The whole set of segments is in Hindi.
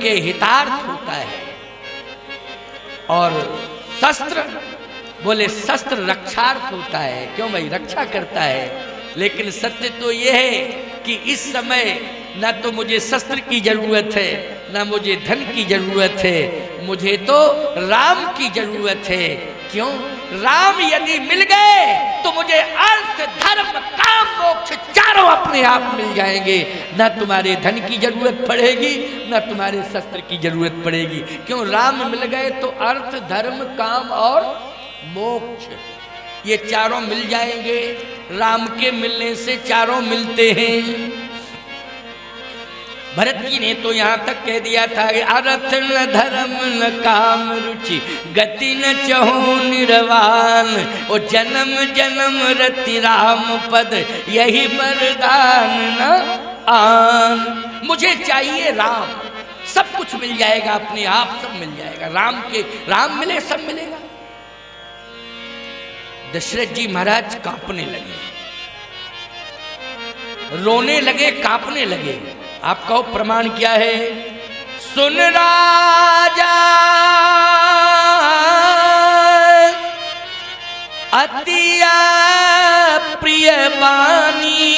के हितार्थ होता है। और शस्त्र, बोले शस्त्र रक्षार्थ होता है। क्यों भाई, रक्षा करता है। लेकिन सत्य तो यह है कि इस समय ना तो मुझे शस्त्र की जरूरत है, ना मुझे धन की जरूरत है, मुझे तो राम की जरूरत है। क्यों? राम यदि मिल गए तो मुझे अर्थ, धर्म, काम, मोक्ष चारों अपने आप मिल जाएंगे। ना तुम्हारे धन की जरूरत पड़ेगी, ना तुम्हारे शस्त्र की जरूरत पड़ेगी। क्यों? राम मिल गए तो अर्थ, धर्म, काम और मोक्ष ये चारों मिल जाएंगे। राम के मिलने से चारों मिलते हैं। भरत जी ने तो यहाँ तक कह दिया था कि अर्थ न धर्म न काम रुचि गति न चहु निर्वाण, ओ जन्म जन्म रति राम पद यही वरदान न आन। मुझे चाहिए राम, सब कुछ मिल जाएगा, अपने आप सब मिल जाएगा। राम मिले सब मिलेगा। दशरथ जी महाराज कांपने लगे, रोने लगे, कांपने लगे। आप कहो प्रमाण क्या है? सुन राजा अतिया प्रिय बानी,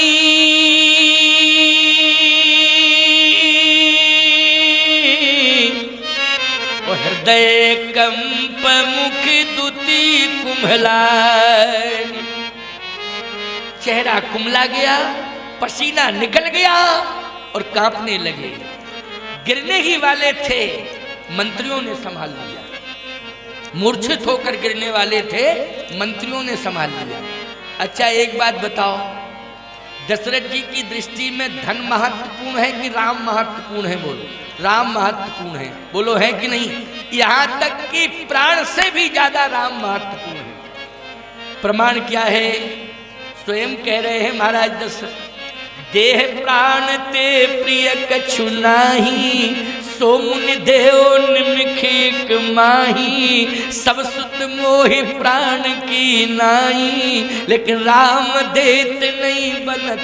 हृदय कंप मुख दुति कुम्हलाए। चेहरा कुम्हला गया, पसीना निकल गया और कांपने लगे। गिरने ही वाले थे, मंत्रियों ने संभाल लिया। मूर्छित होकर गिरने वाले थे, मंत्रियों ने संभाल लिया। अच्छा एक बात बताओ, दशरथ जी की दृष्टि में धन महत्वपूर्ण है कि राम महत्वपूर्ण है? बोलो। राम महत्वपूर्ण है, बोलो, है कि नहीं? यहां तक कि प्राण से भी ज्यादा राम महत्वपूर्ण है। प्रमाण क्या है? स्वयं कह रहे हैं महाराज दशरथ, देह प्राण ते प्रिय कछु नाही, सो मुनि देव निम्नखेक माही, सब सुत मोहि प्राण की नाई, लेकिन राम देत नहीं बनत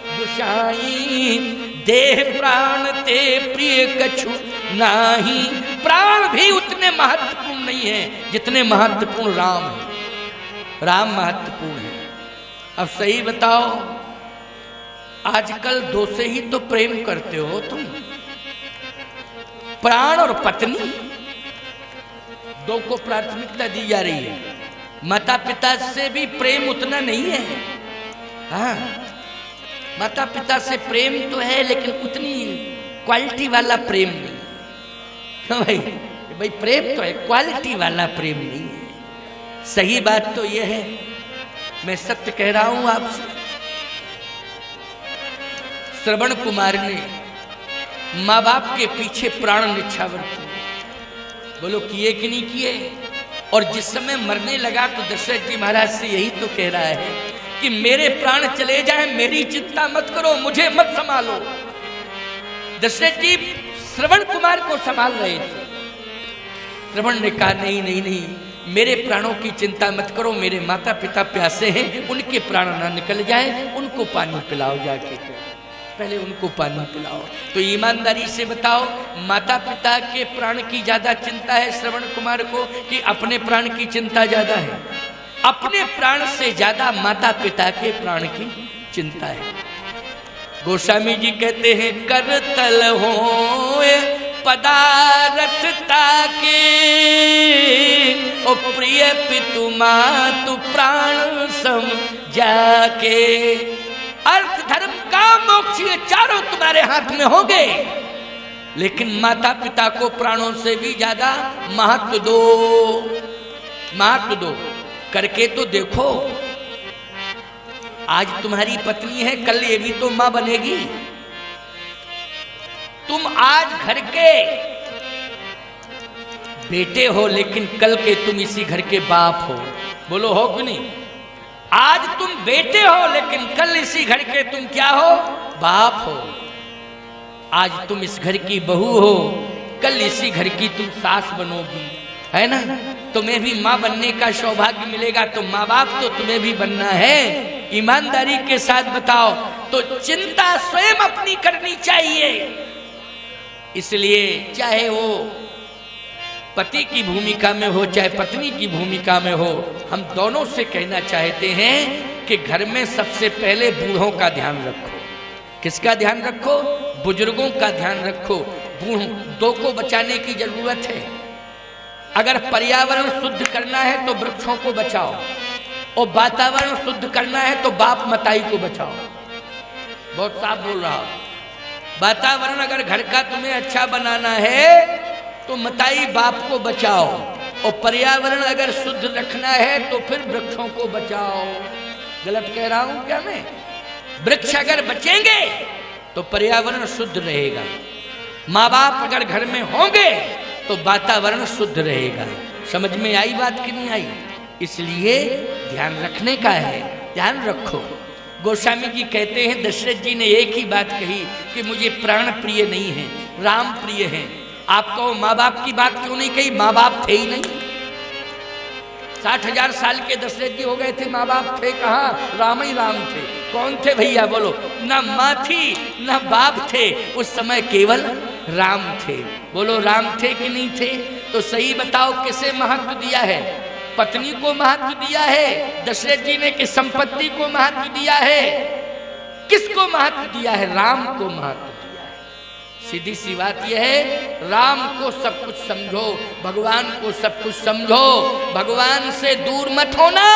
गुसाई। देह प्राण ते प्रिय कछु नाही, प्राण भी उतने महत्वपूर्ण नहीं है जितने महत्वपूर्ण राम है। राम महत्वपूर्ण है। अब सही बताओ, आजकल दो से ही तो प्रेम करते हो तुम, प्राण और पत्नी, दो को प्राथमिकता दी जा रही है। माता पिता से भी प्रेम उतना नहीं है। हाँ, माता पिता से प्रेम तो है लेकिन उतनी क्वालिटी वाला प्रेम नहीं। क्यों भाई? भाई प्रेम तो है, क्वालिटी वाला प्रेम नहीं है। सही बात तो यह है, मैं सत्य कह रहा हूं आपसे। श्रवण कुमार ने माँ बाप के पीछे प्राण निछावर किए। बोलो किए कि नहीं किए? और जिस समय मरने लगा तो दशरथ जी महाराज से यही तो कह रहा है कि मेरे प्राण चले जाएं, मेरी चिंता मत करो, मुझे मत संभालो। दशरथ जी श्रवण कुमार को संभाल रहे थे। श्रवण ने कहा नहीं नहीं नहीं, मेरे प्राणों की चिंता मत करो, मेरे माता पिता प्यासे हैं, उनके प्राण ना निकल जाए, उनको पानी पिलाओ, जाके पहले उनको पानी पिलाओ। तो ईमानदारी से बताओ, माता पिता के प्राण की ज्यादा चिंता है श्रवण कुमार को कि अपने प्राण की चिंता ज्यादा है? अपने प्राण से ज्यादा माता पिता के प्राण की चिंता है। गोस्वामी जी कहते हैं, करतल होए पदार्थता के, ओ प्रिय पितु मातु प्राण सम जाके। अर्थ धर्म काम मोक्ष ये चारों तुम्हारे हाथ में होंगे, लेकिन माता पिता को प्राणों से भी ज्यादा महत्व दो, महत्व दो। करके तो देखो, आज तुम्हारी पत्नी है, कल ये भी तो मां बनेगी। तुम आज घर के बेटे हो, लेकिन कल के तुम इसी घर के बाप हो। बोलो हो कि नहीं? आज तुम बेटे हो, लेकिन कल इसी घर के तुम क्या हो? बाप हो। आज तुम इस घर की बहू हो, कल इसी घर की तुम सास बनोगी, है ना? तुम्हें भी माँ बनने का सौभाग्य मिलेगा, तो माँ बाप तो तुम्हें भी बनना है। ईमानदारी के साथ बताओ, तो चिंता स्वयं अपनी करनी चाहिए। इसलिए चाहे वो पति की भूमिका में हो चाहे पत्नी की भूमिका में हो, हम दोनों से कहना चाहते हैं कि घर में सबसे पहले बूढ़ों का ध्यान रखो। किसका ध्यान रखो? बुजुर्गों का ध्यान रखो। बूढ़ों दो को बचाने की जरूरत है। अगर पर्यावरण शुद्ध करना है तो वृक्षों को बचाओ, और वातावरण शुद्ध करना है तो बाप मताई को बचाओ। बहुत साफ बोल रहा हूं। वातावरण अगर घर का तुम्हें अच्छा बनाना है तो मताई बाप को बचाओ, और पर्यावरण अगर शुद्ध रखना है तो फिर वृक्षों को बचाओ। गलत कह रहा हूं क्या मैं? वृक्ष अगर बचेंगे तो पर्यावरण शुद्ध रहेगा। माँ बाप अगर घर में होंगे तो वातावरण शुद्ध रहेगा। समझ में आई बात कि नहीं आई? इसलिए ध्यान रखने का है, ध्यान रखो। गोस्वामी जी कहते हैं दशरथ जी ने एक ही बात कही कि मुझे प्राण प्रिय नहीं है, राम प्रिय है। आप कहो माँ बाप की बात क्यों नहीं कही? माँ बाप थे ही नहीं। 60,000 साल के दशरथ जी हो गए थे, माँ बाप थे कहाँ? राम ही राम थे। कौन थे भैया बोलो? ना माँ थी ना बाप थे, उस समय केवल राम थे। बोलो राम थे कि नहीं थे? तो सही बताओ किसे महत्व दिया है? पत्नी को महत्व दिया है दशरथ जी ने कि संपत्ति को महत्व दिया है? किसको महत्व दिया है? राम को महत्व दिया है। सीधी सी बात यह है, राम को सब कुछ समझो, भगवान को सब कुछ समझो। भगवान से दूर मत होना,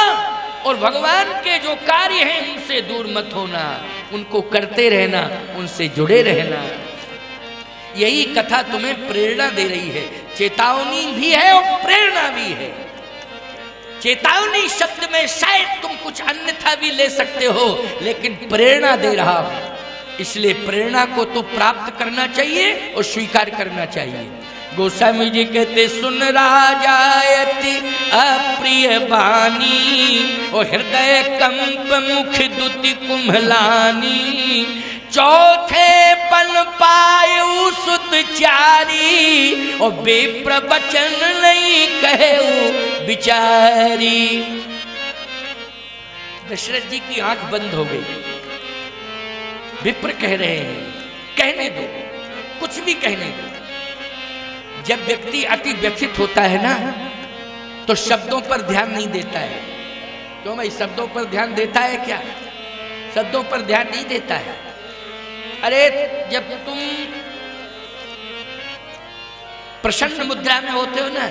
और भगवान के जो कार्य हैं उनसे दूर मत होना। उनको करते रहना, उनसे जुड़े रहना। यही कथा तुम्हें प्रेरणा दे रही है। चेतावनी भी है और प्रेरणा भी है। चेतावनी शब्द में शायद तुम कुछ अन्यथा भी ले सकते हो, लेकिन प्रेरणा दे रहा हूं, इसलिए प्रेरणा को तो प्राप्त करना चाहिए और स्वीकार करना चाहिए। गोस्वामी जी कहते सुन राजायति अप्रिय वाणी, और हृदय कंप मुख दुति कुम्भलानी। चौथे पन पायु सुत चारी, और विप्र बचन नहीं कहे बिचारी। दशरथ जी की आंख बंद हो गई। विप्र कह रहे हैं, कहने दो, कुछ भी कहने दो। जब व्यक्ति अति व्यथित होता है ना, तो शब्दों पर ध्यान नहीं देता है। क्यों भाई? शब्दों पर ध्यान देता है क्या? शब्दों पर ध्यान नहीं देता है। अरे जब तुम प्रसन्न मुद्रा में होते हो ना,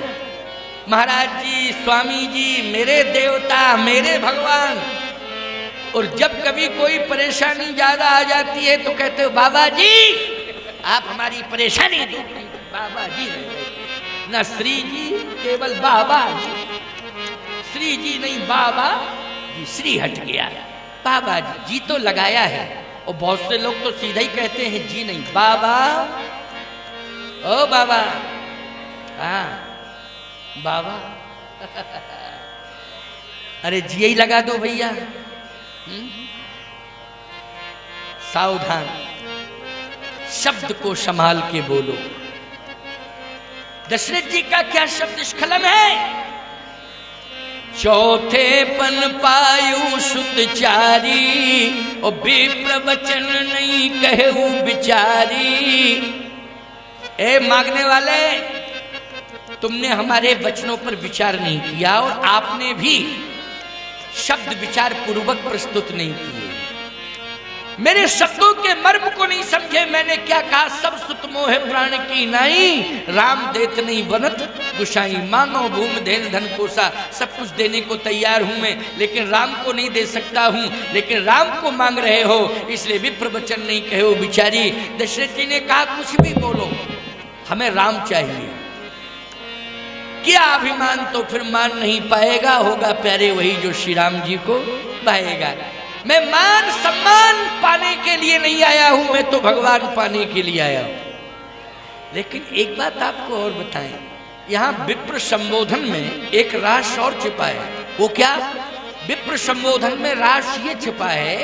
महाराज जी, स्वामी जी, मेरे देवता, मेरे भगवान, और जब कभी कोई परेशानी ज्यादा आ जाती है तो कहते हो बाबा जी आप हमारी परेशानी दूर नहीं। बाबा जी ना, श्री जी, केवल बाबा जी। श्री जी नहीं, बाबा जी। श्री हट गया, बाबा जी। जी तो लगाया है, और बहुत से लोग तो सीधा ही कहते हैं जी नहीं, बाबा। ओ बाबा, हाँ बाबा। अरे जी ही लगा दो भैया। सावधान, शब्द को संभाल के बोलो। दशरथ जी का क्या शब्द स्खलन है? चौथे पन पायु सुत चारी, और विप्र वचन नहीं कहू बिचारी। ए मांगने वाले, तुमने हमारे वचनों पर विचार नहीं किया, और आपने भी शब्द विचार पूर्वक प्रस्तुत नहीं किए। मेरे शब्दों के मर्म को नहीं समझे। मैंने क्या कहा? सब सुत मोह प्राण की नाई, राम देत नहीं बनत गुसाई। मांगो भूम धन धन कोसा, सब कुछ देने को तैयार हूं मैं, लेकिन राम को नहीं दे सकता हूं। लेकिन राम को मांग रहे हो, इसलिए विप्र वचन नहीं कहो बिचारी। दशरथ जी ने कहा कुछ भी बोलो, हमें राम चाहिए। क्या अभिमान तो फिर मान नहीं पाएगा, होगा प्यारे वही जो श्री राम जी को पाएगा। मैं मान सम्मान पाने के लिए नहीं आया हूं, मैं तो भगवान पाने के लिए आया हूं। लेकिन एक बात आपको और बताएं, यहां विप्र संबोधन में एक राज और छिपा है। वो क्या? विप्र संबोधन में राज ये छिपा है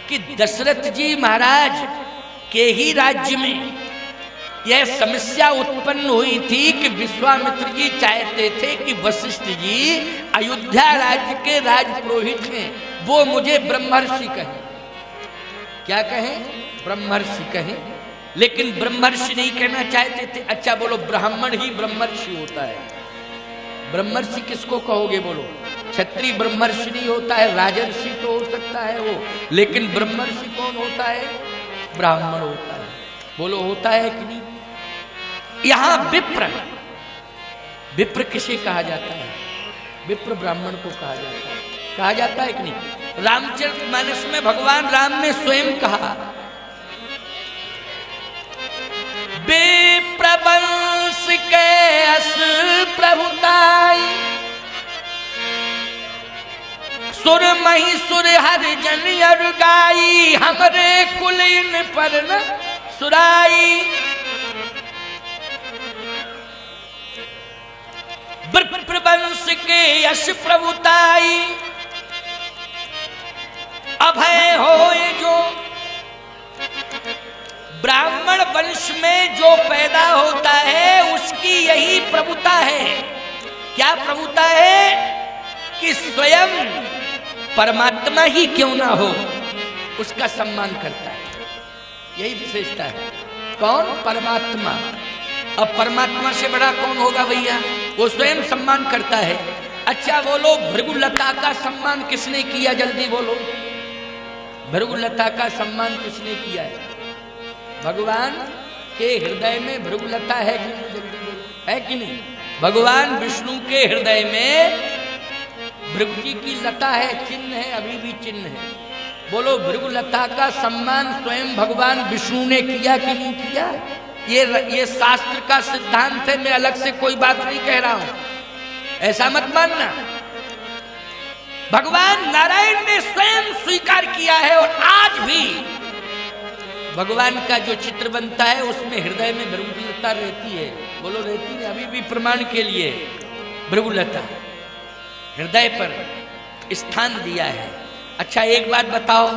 कि दशरथ जी महाराज के ही राज्य में यह समस्या उत्पन्न हुई थी कि विश्वामित्र जी चाहते थे कि वशिष्ठ जी अयोध्या राज्य के राजपुरोहित हैं, वो मुझे ब्रह्मर्षि कहें। क्या कहें? ब्रह्मर्षि कहें। लेकिन ब्रह्मर्षि नहीं कहना चाहते थे। अच्छा बोलो, ब्राह्मण ही ब्रह्मर्षि होता है। ब्रह्मर्षि किसको कहोगे बोलो? क्षत्रिय ब्रह्मर्षि नहीं होता है, राजर्षि तो हो सकता है वो, लेकिन ब्रह्मर्षि कौन होता है? ब्राह्मण होता है। बोलो होता है कि नहीं? यहां विप्र, विप्र किसे कहा जाता है? विप्र ब्राह्मण को कहा जाता है। कहा जाता है कि नहीं? रामचरितमानस में भगवान राम ने स्वयं कहा, विप्रवंश के अस प्रभुताई, सुर मही सुर हर जन अर गाई, हमरे कुल इन पर न सुराई। विप्रवंश के यश प्रभुताई, अभय होए जो। ब्राह्मण वंश में जो पैदा होता है उसकी यही प्रभुता है। क्या प्रभुता है? कि स्वयं परमात्मा ही क्यों ना हो उसका सम्मान करता है। यही विशेषता है। कौन? परमात्मा। अब परमात्मा से बड़ा कौन होगा भैया? वो स्वयं सम्मान करता है। अच्छा बोलो, भृगुलता का सम्मान किसने किया? जल्दी बोलो, भृगुलता का सम्मान किसने किया है? भगवान के हृदय में भृगुलता है कि नहीं? जल्दी बोलो, है कि नहीं? भगवान विष्णु के हृदय में भृगु जी की लता है, चिन्ह है, अभी भी चिन्ह है। बोलो, भृगुलता का सम्मान स्वयं भगवान विष्णु ने किया कि नहीं किया? ये शास्त्र का सिद्धांत है, मैं अलग से कोई बात नहीं कह रहा हूं, ऐसा मत मानना। भगवान नारायण ने स्वयं स्वीकार किया है। और आज भी भगवान का जो चित्र बनता है उसमें हृदय में भृगुलता रहती है। बोलो रहती है? अभी भी प्रमाण के लिए भृगुलता हृदय पर स्थान दिया है। अच्छा एक बात बताओ,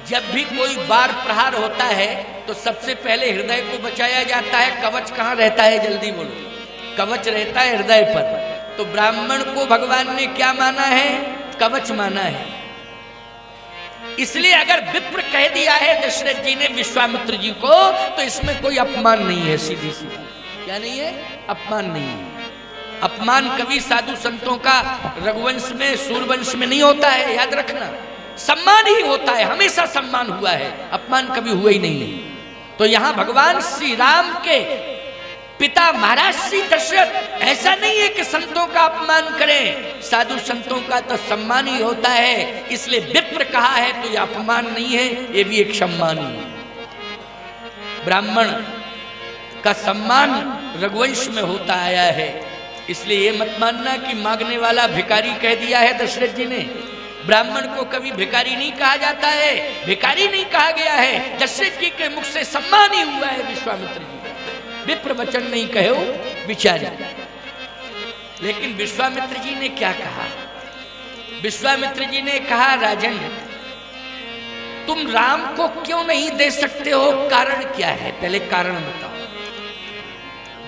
जब भी कोई बार प्रहार होता है तो सबसे पहले हृदय को बचाया जाता है। कवच कहाँ रहता है? जल्दी बोलो। कवच रहता है हृदय पर। तो ब्राह्मण को भगवान ने क्या माना है? कवच माना है। इसलिए अगर विप्र कह दिया है दशरथ जी ने विश्वामित्र जी को, तो इसमें कोई अपमान नहीं है। सीधी सीधी क्या नहीं है? अपमान नहीं है। अपमान कभी साधु संतों का रघुवंश में, सूर्यवंश में नहीं होता है, याद रखना। सम्मान ही होता है, हमेशा सम्मान हुआ है, अपमान कभी हुआ ही नहीं है। तो यहां भगवान श्री राम के पिता महाराज श्री दशरथ ऐसा नहीं है कि संतों का अपमान करें, साधु संतों का तो सम्मान ही होता है। इसलिए विप्र कहा है तो यह अपमान नहीं है, ये भी एक सम्मान ही है। ब्राह्मण का सम्मान रघुवंश में होता आया है। इसलिए ये मत मानना कि मांगने वाला भिखारी कह दिया है दशरथ जी ने। ब्राह्मण को कभी भिखारी नहीं कहा जाता है, भिखारी नहीं कहा गया है। दशरथ जी के मुख से सम्मान ही हुआ है विश्वामित्र जी। विप्र वचन नहीं कहे विचारी। लेकिन विश्वामित्र जी ने क्या कहा? विश्वामित्र जी ने कहा, राजन तुम राम को क्यों नहीं दे सकते हो? कारण क्या है? पहले कारण बताओ।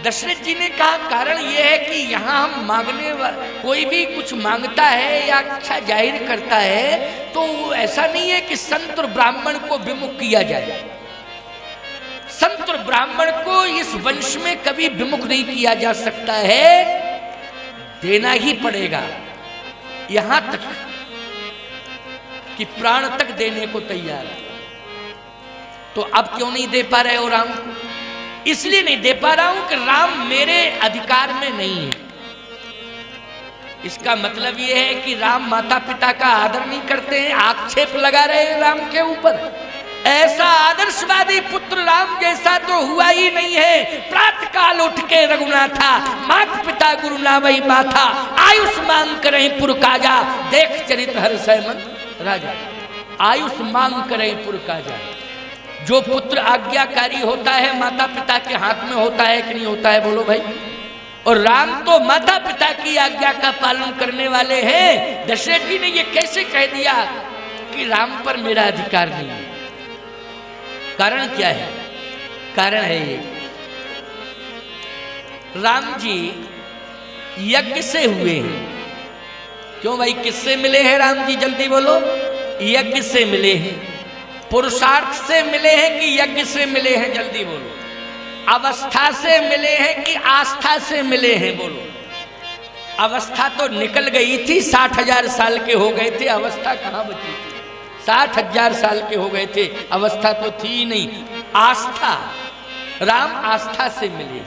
दशरथ जी ने कहा, कारण यह है कि यहाँ हम मांगने वाला, कोई भी कुछ मांगता है या अच्छा जाहिर करता है तो ऐसा नहीं है कि संत और ब्राह्मण को विमुख किया जाए। संत और ब्राह्मण को इस वंश में कभी विमुख नहीं किया जा सकता है, देना ही पड़ेगा। यहां तक कि प्राण तक देने को तैयार है। तो अब क्यों नहीं दे पा रहे हो राम को? इसलिए नहीं दे पा रहा हूं कि राम मेरे अधिकार में नहीं है। इसका मतलब यह है कि राम माता पिता का आदर नहीं करते हैं, आक्षेप लगा रहे हैं राम के ऊपर। ऐसा आदर्शवादी पुत्र राम जैसा तो हुआ ही नहीं है। प्रातः काल उठ के रघुनाथा, माता पिता गुरु ना वही माथा, आयुष मांग करें पुर काजा, देख चरित हर्षय मन राजा। आयुष मांग करें पुर काजा। जो पुत्र आज्ञाकारी होता है माता पिता के हाथ में होता है कि नहीं होता है? बोलो भाई। और राम तो माता पिता की आज्ञा का पालन करने वाले हैं। दशरथ जी ने ये कैसे कह दिया कि राम पर मेरा अधिकार नहीं है? कारण क्या है? कारण है ये, राम जी यज्ञ से हुए हैं। क्यों भाई, किससे मिले हैं राम जी? जल्दी बोलो। यज्ञ से मिले हैं। पुरुषार्थ से मिले हैं कि यज्ञ से मिले हैं? जल्दी बोलो। अवस्था से मिले हैं कि आस्था से मिले हैं? बोलो। अवस्था तो निकल गई थी, 60,000 साल के हो गए थे, अवस्था कहाँ बची थी? 60,000 साल के हो गए थे, अवस्था तो थी ही नहीं। आस्था, राम आस्था से मिले,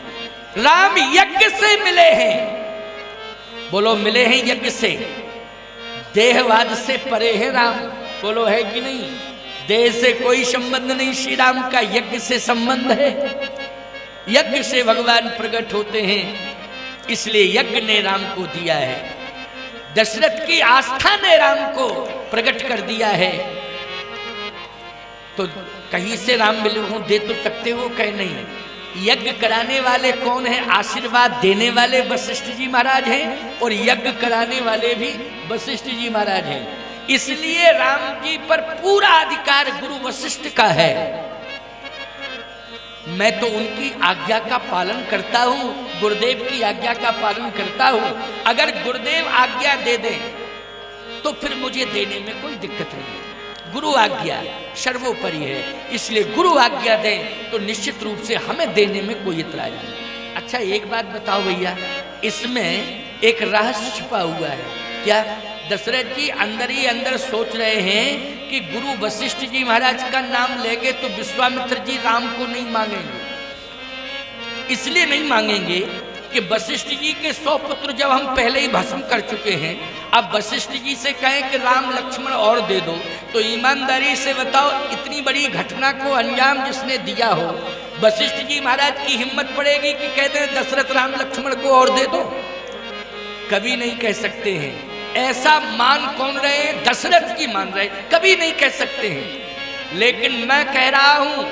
राम यज्ञ से मिले हैं। बोलो, मिले हैं यज्ञ से। देहवाद से परे है राम। बोलो, है कि नहीं? देह से कोई संबंध नहीं, श्री राम का यज्ञ से संबंध है। यज्ञ से भगवान प्रकट होते हैं, इसलिए यज्ञ ने राम को दिया है। दशरथ की आस्था ने राम को प्रकट कर दिया है। तो कहीं से राम मिले हो, दे तो सकते हो, कहीं नहीं। यज्ञ कराने वाले कौन है? आशीर्वाद देने वाले वशिष्ठ जी महाराज हैं, और यज्ञ कराने वाले भी वशिष्ठ जी महाराज हैं। इसलिए राम जी पर पूरा अधिकार गुरु वशिष्ठ का है। मैं तो उनकी आज्ञा का पालन करता हूं, गुरुदेव की आज्ञा का पालन करता हूं। अगर गुरुदेव आज्ञा दे दें तो फिर मुझे देने में कोई दिक्कत नहीं है। गुरु आज्ञा सर्वोपरि है, इसलिए गुरु आज्ञा दें तो निश्चित रूप से हमें देने में कोई इतराज नहीं। अच्छा, एक बात बताओ भैया, इसमें एक रहस्य छुपा हुआ है। क्या? दशरथ जी अंदर ही अंदर सोच रहे हैं कि गुरु वशिष्ठ जी महाराज का नाम लेंगे तो विश्वामित्र जी राम को नहीं मांगेंगे। इसलिए नहीं मांगेंगे कि वशिष्ठ जी के 100 पुत्र जब हम पहले ही भस्म कर चुके हैं, अब वशिष्ठ जी से कहें कि राम लक्ष्मण और दे दो, तो ईमानदारी से बताओ, इतनी बड़ी घटना को अंजाम जिसने दिया हो, वशिष्ठ जी महाराज की हिम्मत पड़ेगी कि कहते हैं दशरथ राम लक्ष्मण को और दे दो? कभी नहीं कह सकते हैं। ऐसा मान कौन रहे हैं? दशरथ जी मान रहे, कभी नहीं कह सकते हैं। लेकिन मैं कह रहा हूं,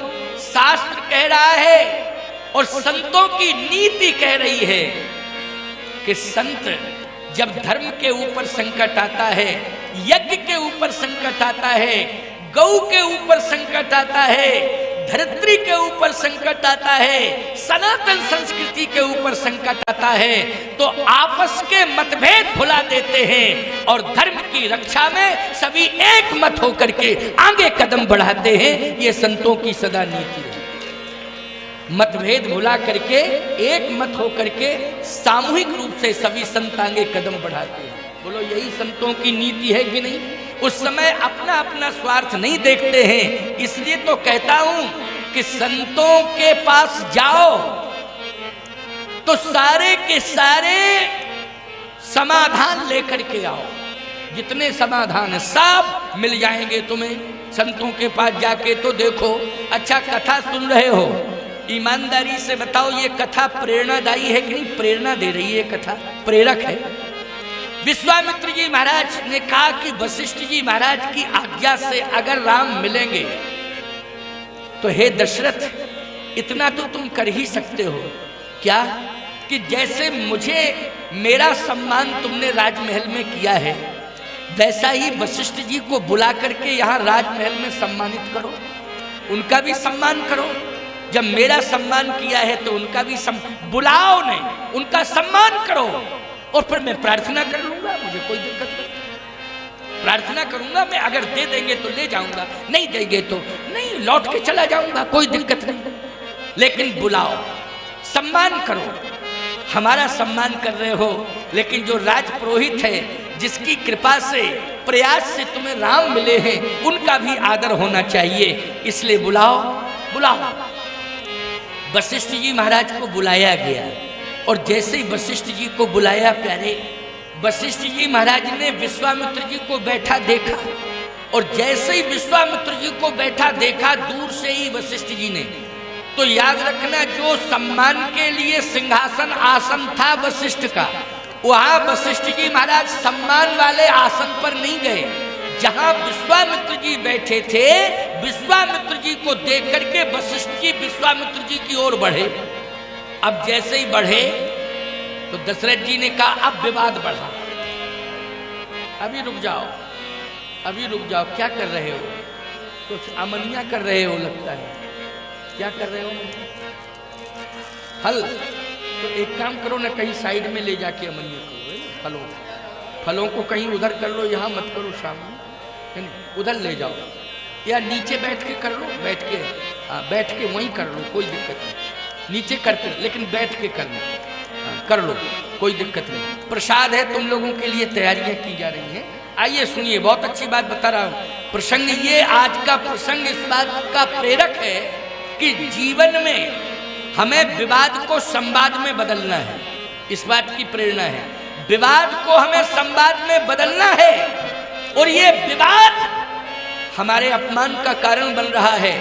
शास्त्र कह रहा है और संतों की नीति कह रही है कि संत जब धर्म के ऊपर संकट आता है, यज्ञ के ऊपर संकट आता है, गौ के ऊपर संकट आता है, धरित्री के ऊपर संकट आता है, सनातन संस्कृति के ऊपर संकट आता है, तो आपस के मतभेद भुला देते हैं और धर्म की रक्षा में सभी एक मत होकर के आगे कदम बढ़ाते हैं। ये संतों की सदा नीति है। मतभेद भुला करके एक मत होकर के सामूहिक रूप से सभी संत आगे कदम बढ़ाते हैं। बोलो, यही संतों की नीति है कि नहीं? उस समय अपना अपना स्वार्थ नहीं देखते हैं। इसलिए तो कहता हूं कि संतों के पास जाओ तो सारे के सारे समाधान लेकर के आओ। जितने समाधान है सब मिल जाएंगे तुम्हें। संतों के पास जाके तो देखो। अच्छा, कथा सुन रहे हो, ईमानदारी से बताओ, ये कथा प्रेरणादायी है कि नहीं? प्रेरणा दे रही है कथा, प्रेरक है। विश्वामित्र जी महाराज ने कहा कि वशिष्ठ जी महाराज की आज्ञा से अगर राम मिलेंगे तो हे दशरथ, इतना तो तुम कर ही सकते हो। क्या? कि जैसे मुझे मेरा सम्मान तुमने राजमहल में किया है, वैसा ही वशिष्ठ जी को बुला करके यहाँ राजमहल में सम्मानित करो, उनका भी सम्मान करो। जब मेरा सम्मान किया है तो उनका भी बुलाओ, नहीं, उनका सम्मान करो, और फिर मैं प्रार्थना कर लूंगा, मुझे कोई दिक्कत नहीं। प्रार्थना करूंगा मैं, अगर दे देंगे तो ले जाऊंगा, नहीं देंगे तो नहीं, लौट के चला जाऊंगा, कोई दिक्कत नहीं। लेकिन बुलाओ, सम्मान करो। हमारा सम्मान कर रहे हो, लेकिन जो राज पुरोहित है, जिसकी कृपा से प्रयास से तुम्हें राम मिले हैं, उनका भी आदर होना चाहिए। इसलिए बुलाओ, बुलाओ। वशिष्ठ जी महाराज को बुलाया गया, और जैसे ही वशिष्ठ जी को बुलाया, प्यारे, वशिष्ठ जी महाराज ने विश्वामित्र जी को बैठा देखा, और जैसे ही विश्वामित्र जी को बैठा देखा दूर से ही वशिष्ठ जी ने, तो याद रखना, जो सम्मान के लिए सिंहासन आसन था वशिष्ठ का, वहां वशिष्ठ जी महाराज सम्मान वाले आसन पर नहीं गए। जहां विश्वामित्र जी बैठे थे, विश्वामित्र जी को देख करके वशिष्ठ जी विश्वामित्र जी की ओर बढ़े। अब जैसे ही बढ़े तो दशरथ जी ने कहा, अब विवाद बढ़ा, अभी रुक जाओ, अभी रुक जाओ। क्या कर रहे हो? कुछ अमनिया कर रहे हो लगता है। क्या कर रहे हो? फल? तो एक काम करो ना, कहीं साइड में ले जाके अमनिया करो। फलों को कहीं उधर कर लो, यहाँ मत करो, सामने उधर ले जाओ। या नीचे बैठ के कर लो, बैठ के, हाँ बैठ के वहीं कर लो, कोई दिक्कत नहीं। नीचे करते लेकिन बैठ के करना, हाँ कर लो, कोई दिक्कत नहीं। प्रसाद है, तुम लोगों के लिए तैयारियां की जा रही हैं। आइए सुनिए, बहुत अच्छी बात बता रहा हूँ। प्रसंग ये आज का प्रसंग इस बात का प्रेरक है कि जीवन में हमें विवाद को संवाद में बदलना है, इस बात की प्रेरणा है। विवाद को हमें संवाद में बदलना है, और ये विवाद हमारे अपमान का कारण बन रहा है,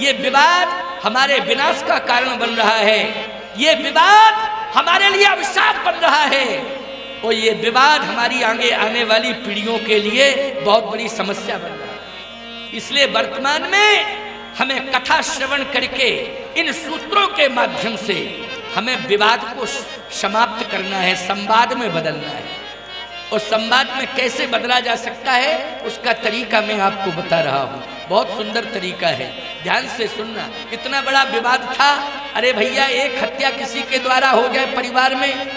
ये विवाद हमारे विनाश का कारण बन रहा है, ये विवाद हमारे लिए अभिशाप बन रहा है, और ये विवाद हमारी आगे आने वाली पीढ़ियों के लिए बहुत बड़ी समस्या बन रहा है। इसलिए वर्तमान में हमें कथा श्रवण करके इन सूत्रों के माध्यम से हमें विवाद को समाप्त करना है, संवाद में बदलना है। और संवाद में कैसे बदला जा सकता है उसका तरीका मैं आपको बता रहा हूँ, बहुत सुंदर तरीका है, ध्यान से सुनना। इतना बड़ा विवाद था, अरे भैया एक हत्या किसी के द्वारा हो जाए परिवार में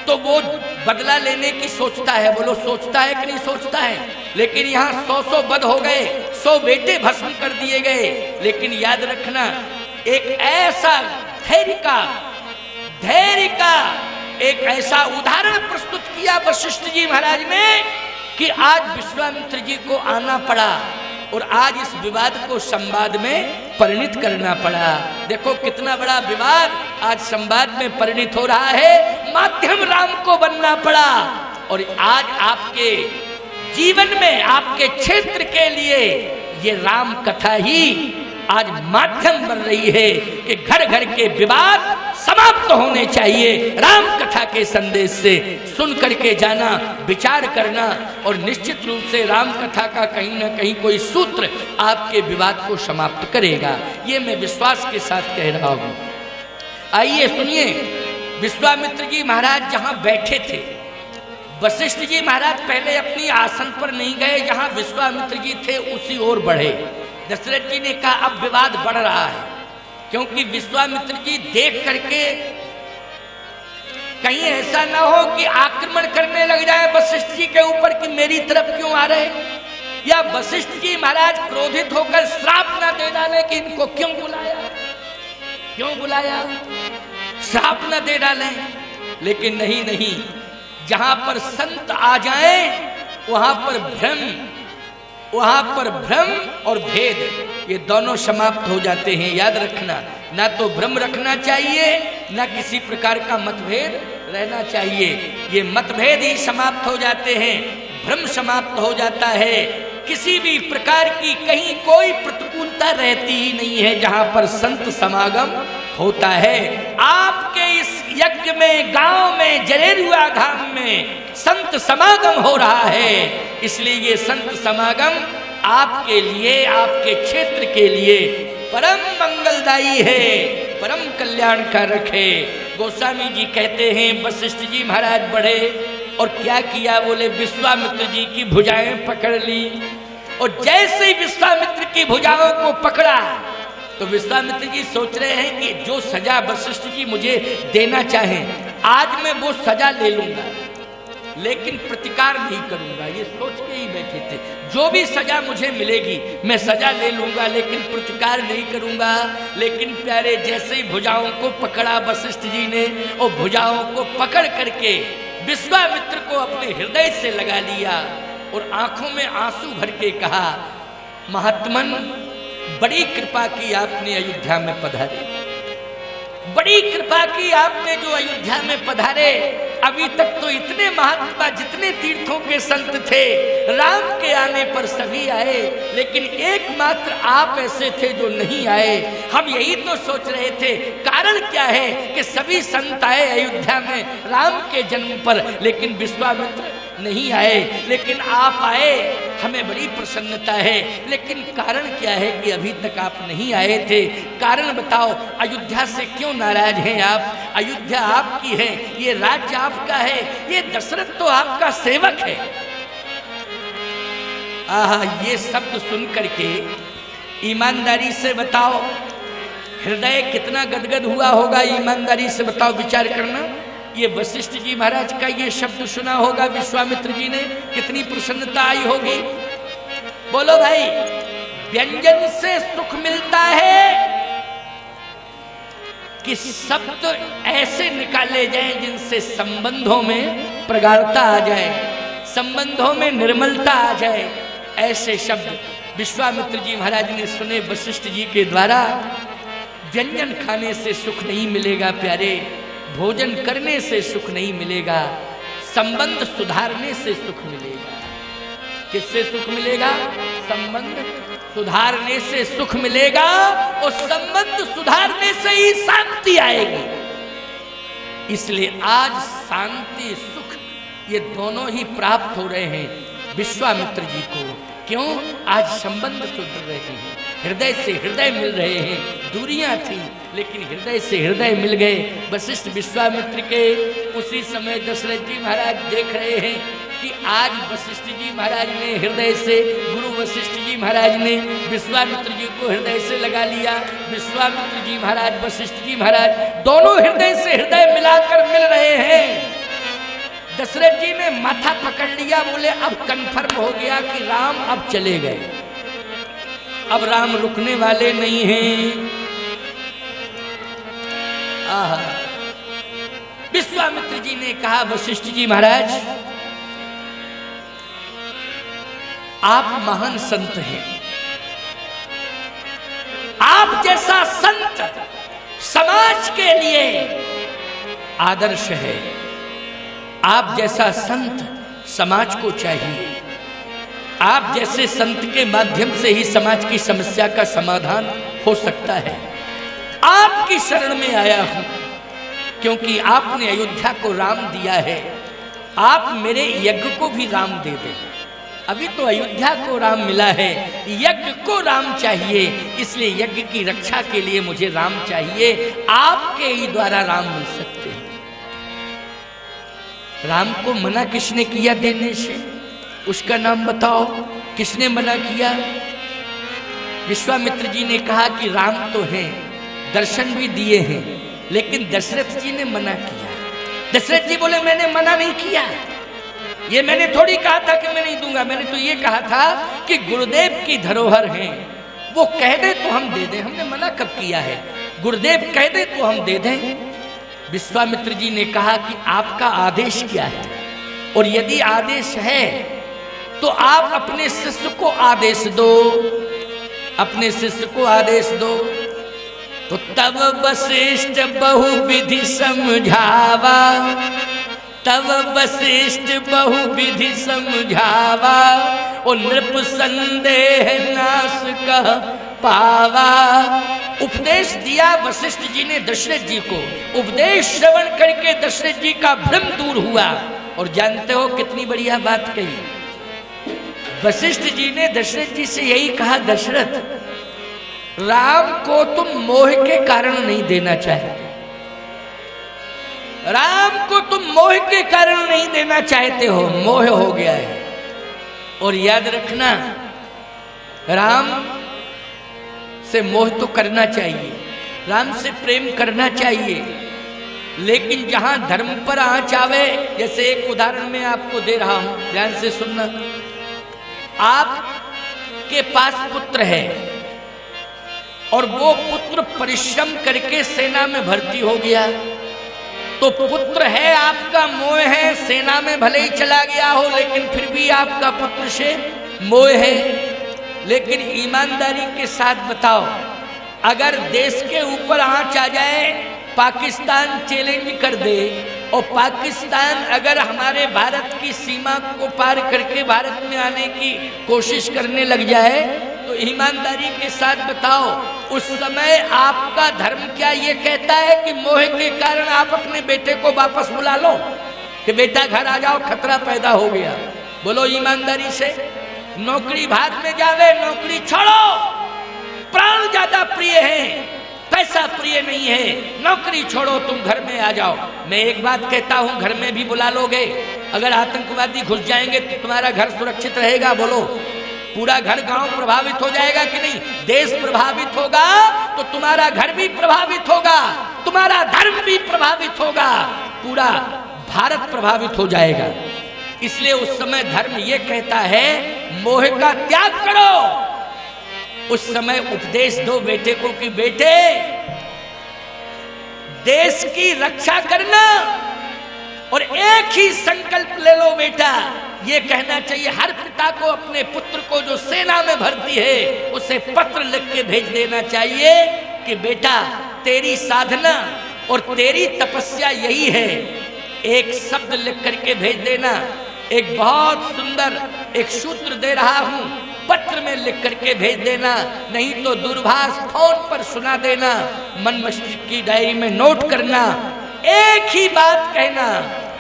तो वो बदला लेने की सोचता है, बोलो सोचता है कि नहीं सोचता है। लेकिन यहाँ 100 वध हो गए, 100 बेटे भस्म कर दिए गए। लेकिन याद रखना, एक ऐसा धैर्य का एक ऐसा उदाहरण प्रस्तुत किया वशिष्ठ जी महाराज में कि आज विश्वामित्र जी को आना पड़ा और आज इस विवाद को संवाद में परिणित करना पड़ा। देखो कितना बड़ा विवाद आज संवाद में परिणित हो रहा है, माध्यम राम को बनना पड़ा। और आज आपके जीवन में, आपके क्षेत्र के लिए ये राम कथा ही आज माध्यम बन रही है कि घर घर के विवाद समाप्त होने चाहिए। राम कथा के संदेश से सुन करके जाना, विचार करना, और निश्चित रूप से राम कथा का कहीं ना कहीं कोई सूत्र आपके विवाद को समाप्त करेगा, ये मैं विश्वास के साथ कह रहा हूँ। आइए सुनिए, विश्वामित्र जी महाराज जहाँ बैठे थे, वशिष्ठ जी महाराज पहले अपनी आसन पर नहीं गए, जहाँ विश्वामित्र जी थे उसी ओर बढ़े। दशरथ जी ने कहा अब विवाद बढ़ रहा है, क्योंकि विश्वामित्र जी देख करके कहीं ऐसा ना हो कि आक्रमण करने लग जाए वशिष्ठ जी के ऊपर कि मेरी तरफ क्यों आ रहे, या वशिष्ठ जी महाराज क्रोधित होकर श्राप ना दे डाले कि इनको क्यों बुलाया, श्राप ना दे डालें। लेकिन नहीं, जहां पर संत आ जाएं वहां पर भ्रम और भेद ये दोनों समाप्त हो जाते हैं। याद रखना, ना तो भ्रम रखना चाहिए, ना किसी प्रकार का मतभेद रहना चाहिए। ये मतभेद ही समाप्त हो जाते हैं, भ्रम समाप्त हो जाता है, किसी भी प्रकार की कहीं कोई प्रतिकूलता रहती ही नहीं है जहां पर संत समागम होता है। आपके इस यज्ञ में, गांव में, जरेरुआ धाम में संत समागम हो रहा है, इसलिए ये संत समागम आपके लिए, आपके क्षेत्र के लिए परम मंगलदायी है, परम कल्याणकारक है। गोस्वामी जी कहते हैं वशिष्ठ जी महाराज बढ़े और क्या किया, बोले विश्वामित्र जी की भुजाएं पकड़ ली, और जैसे ही विश्वामित्र की भुजाओं को पकड़ा तो विश्वामित्र जी सोच रहे हैं कि जो सजा वशिष्ठ जी मुझे देना चाहें आज मैं वो सजा ले लूंगा, लेकिन प्रतिकार नहीं करूंगा। ये सोच के ही बैठे थे, जो भी सजा मुझे मिलेगी मैं सजा ले लूंगा, लेकिन प्रतिकार नहीं करूंगा। लेकिन प्यारे, जैसे ही भुजाओं को पकड़ा वशिष्ठ जी ने, और भुजाओं को पकड़ करके विश्वामित्र को अपने हृदय से लगा लिया और आंखों में आंसू भर के कहा, महात्मन बड़ी कृपा की आपने अयोध्या में पधारे, बड़ी कृपा की आपने जो अयोध्या में पधारे। अभी तक तो इतने महात्मा, जितने तीर्थों के संत थे, राम के आने पर सभी आए, लेकिन एकमात्र आप ऐसे थे जो नहीं आए। हम यही तो सोच रहे थे कारण क्या है कि सभी संत आए अयोध्या में राम के जन्म पर, लेकिन विश्वामित्र नहीं आए, लेकिन आप आए, हमें बड़ी प्रसन्नता है। लेकिन कारण क्या है कि अभी तक आप नहीं आए थे? कारण बताओ, अयोध्या से क्यों नाराज हैं आप? अयोध्या आपकी है, ये राज्य आपका है, ये दशरथ तो आपका सेवक है। आहा, ये शब्द सुन करके ईमानदारी से बताओ हृदय कितना गदगद हुआ होगा। ईमानदारी से बताओ, विचार करना। ये वशिष्ठ जी महाराज का ये शब्द सुना होगा विश्वामित्र जी ने, कितनी प्रसन्नता आई होगी। बोलो भाई, व्यंजन से सुख मिलता है कि शब्द ऐसे निकाले जाएं जिनसे संबंधों में प्रगाढ़ता आ जाए, संबंधों में निर्मलता आ जाए। ऐसे शब्द विश्वामित्र जी महाराज ने सुने वशिष्ठ जी के द्वारा। व्यंजन खाने से सुख नहीं मिलेगा प्यारे, भोजन करने से सुख नहीं मिलेगा, संबंध सुधारने से सुख मिलेगा। किससे सुख मिलेगा? संबंध सुधारने से सुख मिलेगा, और संबंध सुधारने से ही शांति आएगी। इसलिए आज शांति सुख ये दोनों ही प्राप्त हो रहे हैं विश्वामित्र जी को। क्यों? आज संबंध सुधर रहे हैं, हृदय से हृदय मिल रहे हैं। दूरियां थी लेकिन हृदय से हृदय मिल गए। वशिष्ठ विश्वामित्र के उसी समय दशरथ जी महाराज देख रहे हैं कि आज वशिष्ठ जी महाराज ने हृदय से, गुरु वशिष्ठ जी महाराज ने विश्वामित्र जी को हृदय से लगा लिया। विश्वामित्र जी महाराज, वशिष्ठ जी महाराज दोनों हृदय से हृदय मिलाकर मिल रहे हैं। दशरथ जी ने माथा पकड़ लिया, बोले अब कन्फर्म हो गया कि राम अब चले गए, अब राम रुकने वाले नहीं हैं। विश्वामित्र जी ने कहा, वशिष्ठ जी महाराज आप महान संत हैं, आप जैसा संत समाज के लिए आदर्श है, आप जैसा संत समाज को चाहिए, आप जैसे संत के माध्यम से ही समाज की समस्या का समाधान हो सकता है। आपकी शरण में आया हूं क्योंकि आपने अयोध्या को राम दिया है, आप मेरे यज्ञ को भी राम दे दें। अभी तो अयोध्या को राम मिला है, यज्ञ को राम चाहिए, इसलिए यज्ञ की रक्षा के लिए मुझे राम चाहिए। आपके ही द्वारा राम मिल सकते हैं। राम को मना किसने किया देने से? उसका नाम बताओ, किसने मना किया? विश्वामित्र जी ने कहा कि राम तो हैं, दर्शन भी दिए हैं, लेकिन दशरथ जी ने मना किया। दशरथ जी बोले मैंने मना नहीं किया, ये मैंने थोड़ी कहा था कि मैं नहीं दूंगा, मैंने तो ये कहा था कि गुरुदेव की धरोहर हैं, वो कह दे तो हम दे दें। हमने मना कब किया है? गुरुदेव कह दे तो हम दे दें। विश्वामित्र जी ने कहा कि आपका आदेश क्या है, और यदि आदेश है तो आप अपने शिष्य को आदेश दो, अपने शिष्य को आदेश दो। तो तब वशिष्ठ बहुविधि समझावा, तब वशिष्ठ बहुविधि समझावा, ओ नृप संदेह नाश कह पावा। उपदेश दिया वशिष्ठ जी ने दशरथ जी को। उपदेश श्रवण करके दशरथ जी का भ्रम दूर हुआ। और जानते हो कितनी बढ़िया बात कही वशिष्ठ जी ने दशरथ जी से? यही कहा, दशरथ राम को तुम मोह के कारण नहीं देना चाहते, राम को तुम मोह के कारण नहीं देना चाहते हो, मोह हो गया है। और याद रखना, राम से मोह तो करना चाहिए, राम से प्रेम करना चाहिए, लेकिन जहां धर्म पर आंच आवे, जैसे एक उदाहरण मैं आपको दे रहा हूं, ध्यान से सुनना। आपके पास पुत्र है और वो पुत्र परिश्रम करके सेना में भर्ती हो गया, तो पुत्र है आपका, मोह है, सेना में भले ही चला गया हो लेकिन फिर भी आपका पुत्र से मोह है। लेकिन ईमानदारी के साथ बताओ, अगर देश के ऊपर आंच आ जाए, पाकिस्तान चैलेंज कर दे, और पाकिस्तान अगर हमारे भारत की सीमा को पार करके भारत में आने की कोशिश करने लग जाए, तो ईमानदारी के साथ बताओ उस समय आपका धर्म क्या ये कहता है कि मोह के कारण आप अपने बेटे को वापस बुला लो कि बेटा घर आ जाओ, खतरा पैदा हो गया? बोलो ईमानदारी से। नौकरी भाग में जावे, नौकरी छोड़ो, प्राण ज्यादा प्रिय है, पैसा प्रिय नहीं है, नौकरी छोड़ो, तुम घर में आ जाओ। मैं एक बात कहता हूं, घर में भी बुला लोगे, अगर आतंकवादी घुस जाएंगे तो तुम्हारा घर सुरक्षित रहेगा? बोलो, पूरा घर गांव प्रभावित हो जाएगा कि नहीं? देश प्रभावित होगा तो तुम्हारा घर भी प्रभावित होगा, तुम्हारा धर्म भी प्रभावित होगा, पूरा भारत प्रभावित हो जाएगा। इसलिए उस समय धर्म ये कहता है मोह का त्याग करो, उस समय उपदेश दो बेटे को कि बेटे देश की रक्षा करना, और एक ही संकल्प ले लो बेटा, ये कहना चाहिए हर पिता को अपने पुत्र को जो सेना में भर्ती है उसे पत्र लिख के भेज देना चाहिए कि बेटा तेरी साधना और तेरी तपस्या यही है। एक शब्द लिख करके भेज देना। एक बहुत सुंदर एक सूत्र दे रहा हूं, पत्र में लिख करके भेज देना, नहीं तो दूरभाष फोन पर सुना देना, मन मस्तिष्क की डायरी में नोट करना। एक ही बात कहना,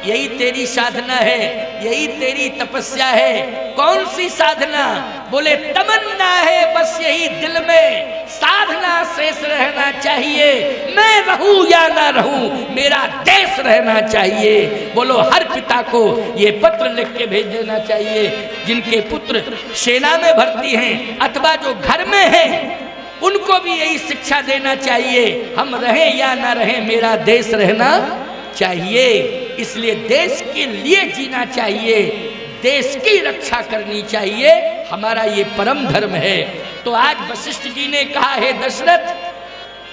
यही तेरी साधना है, यही तेरी तपस्या है। कौन सी साधना? बोले तमन्ना है बस यही दिल में, साधना शेष रहना चाहिए, मैं रहूं या ना रहूं मेरा देश रहना चाहिए। बोलो हर पिता को ये पत्र लिख के भेज देना चाहिए, जिनके पुत्र सेना में भर्ती हैं अथवा जो घर में हैं उनको भी यही शिक्षा देना चाहिए, हम रहें या ना रहें मेरा देश रहना चाहिए। इसलिए देश के लिए जीना चाहिए, देश की रक्षा करनी चाहिए, हमारा ये परम धर्म है। तो आज वशिष्ठ जी ने कहा, हे दशरथ,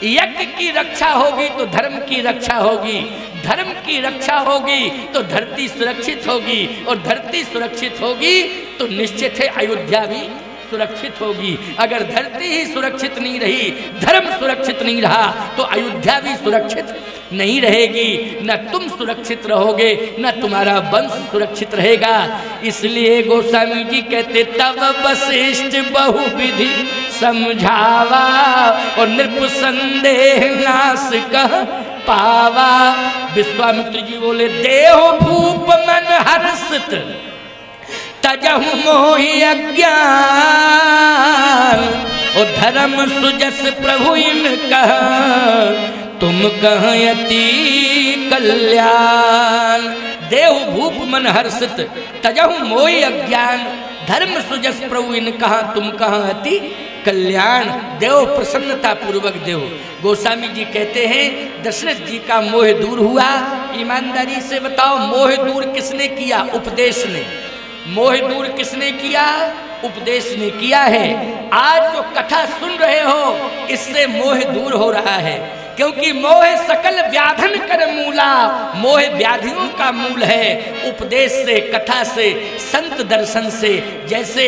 यज्ञ की रक्षा होगी तो धर्म की रक्षा होगी, धर्म की रक्षा होगी तो धरती सुरक्षित होगी, और धरती सुरक्षित होगी तो निश्चित है अयोध्या भी सुरक्षित होगी। अगर धरती ही सुरक्षित नहीं रही, धर्म सुरक्षित नहीं रहा, तो अयोध्या भी सुरक्षित नहीं रहेगी, न तुम सुरक्षित रहोगे न तुम्हारा वंश सुरक्षित रहेगा। इसलिए गोस्वामी जी कहते, तब वशिष्ठ बहुविधि समझावा और नृप संदेह नाश कह पावा। विश्वामित्र जी बोले, देहो भूप मन हर्षित तजहु मोहि अज्ञान, और धर्म सुजस प्रभु इन कह तुम कहयति कल्याण। देव भूप मन हर्षित तजहु मोहि अज्ञान, धर्म सुजस प्रभु इन कहा तुम कहयति कल्याण। देव प्रसन्नता पूर्वक देव। गोस्वामी जी कहते हैं दशरथ जी का मोह दूर हुआ। ईमानदारी से बताओ, मोह दूर किसने किया? उपदेश ने। मोह दूर किसने किया? उपदेश ने किया है। आज जो कथा सुन रहे हो इससे मोह दूर हो रहा है, क्योंकि मोह सकल व्याधन कर मूला, मोह व्याधियों का मूल है। उपदेश से, कथा से, संत दर्शन से, जैसे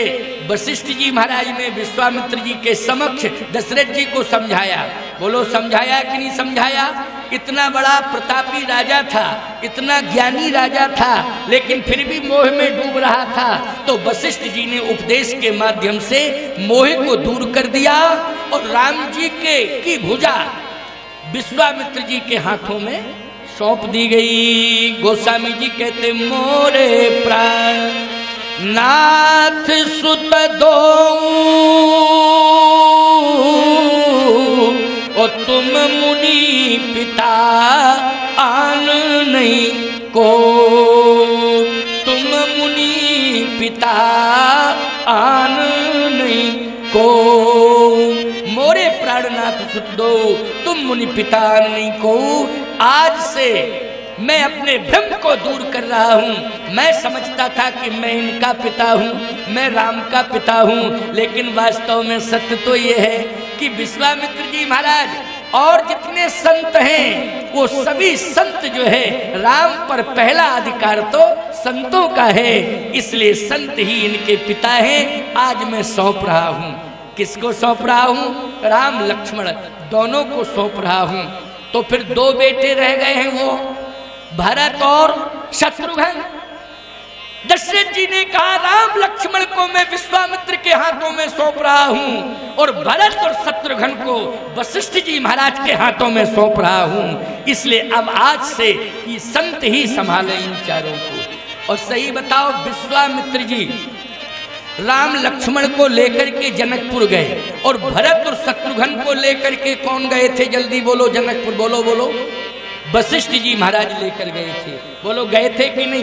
वशिष्ठ जी महाराज ने विश्वामित्र जी के समक्ष दशरथ जी को समझाया। बोलो समझाया कि नहीं समझाया? इतना बड़ा प्रतापी राजा था, इतना ज्ञानी राजा था, लेकिन फिर भी मोह में डूब रहा था। तो वशिष्ठ जी ने उपदेश के माध्यम से मोह को दूर कर दिया, और राम जी की भुजा विश्वामित्र जी के हाथों में सौंप दी गई। गोस्वामी जी कहते, मोरे प्राण नाथ सुत दो और तुम मुनि पिता आन नहीं को, तुम मुनि पिता आन नहीं को। मोरे प्राणनाथ सुत दो तुम मुनि पिता नहीं को। आज से मैं अपने भ्रम को दूर कर रहा हूँ। मैं समझता था कि मैं इनका पिता हूँ, मैं राम का पिता हूँ, लेकिन वास्तव में सत्य तो ये है कि विश्वामित्र जी महाराज और जितने संत हैं वो सभी संत जो है, राम पर पहला अधिकार तो संतों का है, इसलिए संत ही इनके पिता हैं। आज मैं सौंप रहा हूँ। किसको सौंप रहा हूँ? राम लक्ष्मण दोनों को सौंप रहा हूँ। तो फिर दो बेटे रह गए हैं, वो भरत और शत्रुघ्न। दशरथ जी ने कहा, राम लक्ष्मण को मैं विश्वामित्र के हाथों में सौंप रहा हूं, और भरत और शत्रुघ्न को वशिष्ठ जी महाराज के हाथों में सौंप रहा हूं। इसलिए अब आज से ये संत ही संभाले इन चारों को। और सही बताओ, विश्वामित्र जी राम लक्ष्मण को लेकर के जनकपुर गए, और भरत और शत्रुघ्न को लेकर के कौन गए थे? जल्दी बोलो, जनकपुर बोलो बोलो। वशिष्ठ जी महाराज लेकर गए थे। बोलो, गए थे कि नहीं?